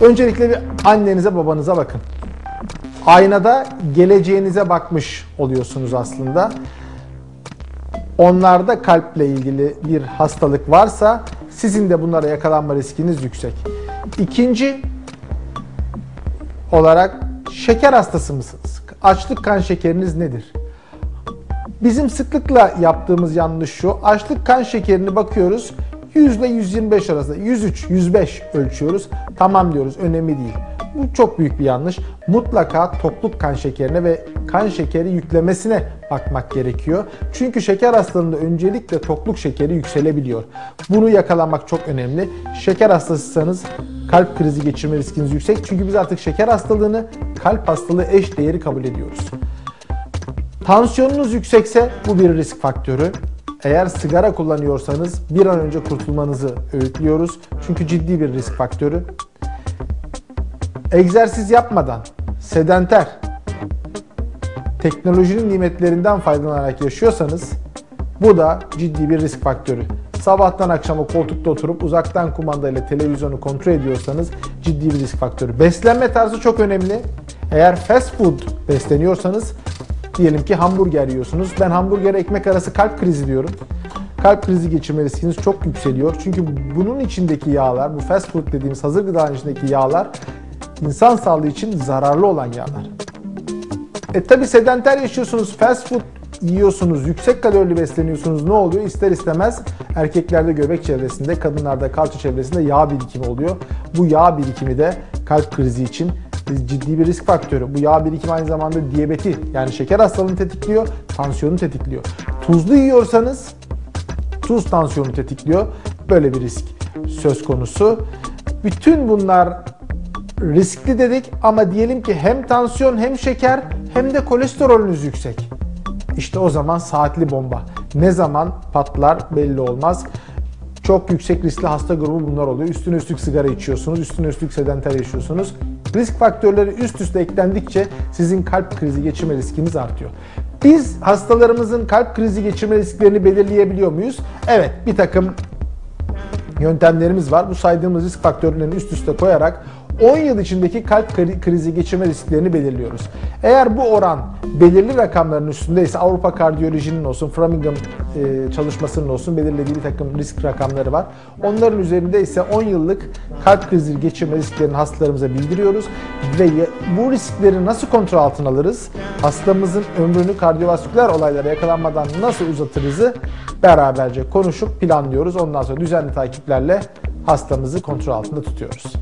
Öncelikle bir annenize babanıza bakın. Aynada geleceğinize bakmış oluyorsunuz aslında. Onlarda kalple ilgili bir hastalık varsa sizin de bunlara yakalanma riskiniz yüksek. İkinci olarak şeker hastası mısınız? Açlık kan şekeriniz nedir? Bizim sıklıkla yaptığımız yanlış şu. Açlık kan şekerini bakıyoruz. 100 ile 125 arasında. 103, 105 ölçüyoruz. Tamam diyoruz. Önemli değil. Bu çok büyük bir yanlış. Mutlaka tokluk kan şekerine ve kan şekeri yüklemesine bakmak gerekiyor. Çünkü şeker hastalığında öncelikle tokluk şekeri yükselebiliyor. Bunu yakalamak çok önemli. Şeker hastasıysanız kalp krizi geçirme riskiniz yüksek. Çünkü biz artık şeker hastalığını kalp hastalığı eş değeri kabul ediyoruz. Tansiyonunuz yüksekse bu bir risk faktörü. Eğer sigara kullanıyorsanız bir an önce kurtulmanızı öğütlüyoruz. Çünkü ciddi bir risk faktörü. Egzersiz yapmadan, sedanter, teknolojinin nimetlerinden faydalanarak yaşıyorsanız bu da ciddi bir risk faktörü. Sabahtan akşama koltukta oturup uzaktan kumandayla televizyonu kontrol ediyorsanız ciddi bir risk faktörü. Beslenme tarzı çok önemli. Eğer fast food besleniyorsanız, diyelim ki hamburger yiyorsunuz. Ben hamburger ekmek arası kalp krizi diyorum. Kalp krizi geçirme riskiniz çok yükseliyor. Çünkü bunun içindeki yağlar, bu fast food dediğimiz hazır gıdanın içindeki yağlar insan sağlığı için zararlı olan yağlar. Tabi sedanter yaşıyorsunuz, fast food yiyorsunuz, yüksek kalorili besleniyorsunuz. Ne oluyor? İster istemez erkeklerde göbek çevresinde, kadınlarda kalça çevresinde yağ birikimi oluyor. Bu yağ birikimi de kalp krizi için ciddi bir risk faktörü. Bu yağ birikimi aynı zamanda diyabeti, yani şeker hastalığını tetikliyor, tansiyonu tetikliyor. Tuzlu yiyorsanız tuz tansiyonu tetikliyor. Böyle bir risk söz konusu. Bütün bunlar riskli dedik ama diyelim ki hem tansiyon hem şeker hem de kolesterolünüz yüksek. İşte o zaman saatli bomba. Ne zaman patlar belli olmaz. Çok yüksek riskli hasta grubu bunlar oluyor. Üstüne üstlük sigara içiyorsunuz, üstüne üstlük sedanter yaşıyorsunuz. Risk faktörleri üst üste eklendikçe sizin kalp krizi geçirme riskiniz artıyor. Biz hastalarımızın kalp krizi geçirme risklerini belirleyebiliyor muyuz? Evet, bir takım yöntemlerimiz var. Bu saydığımız risk faktörlerini üst üste koyarak 10 yıl içindeki kalp krizi geçirme risklerini belirliyoruz. Eğer bu oran belirli rakamların üstündeyse, Avrupa Kardiyoloji'nin olsun, Framingham çalışmasının olsun belirlediği bir takım risk rakamları var. Onların üzerinde ise 10 yıllık kalp krizi geçirme risklerini hastalarımıza bildiriyoruz. Ve bu riskleri nasıl kontrol altına alırız? Hastamızın ömrünü kardiyovasküler olaylara yakalanmadan nasıl uzatırızı beraberce konuşup planlıyoruz. Ondan sonra düzenli takiplerle hastamızı kontrol altında tutuyoruz.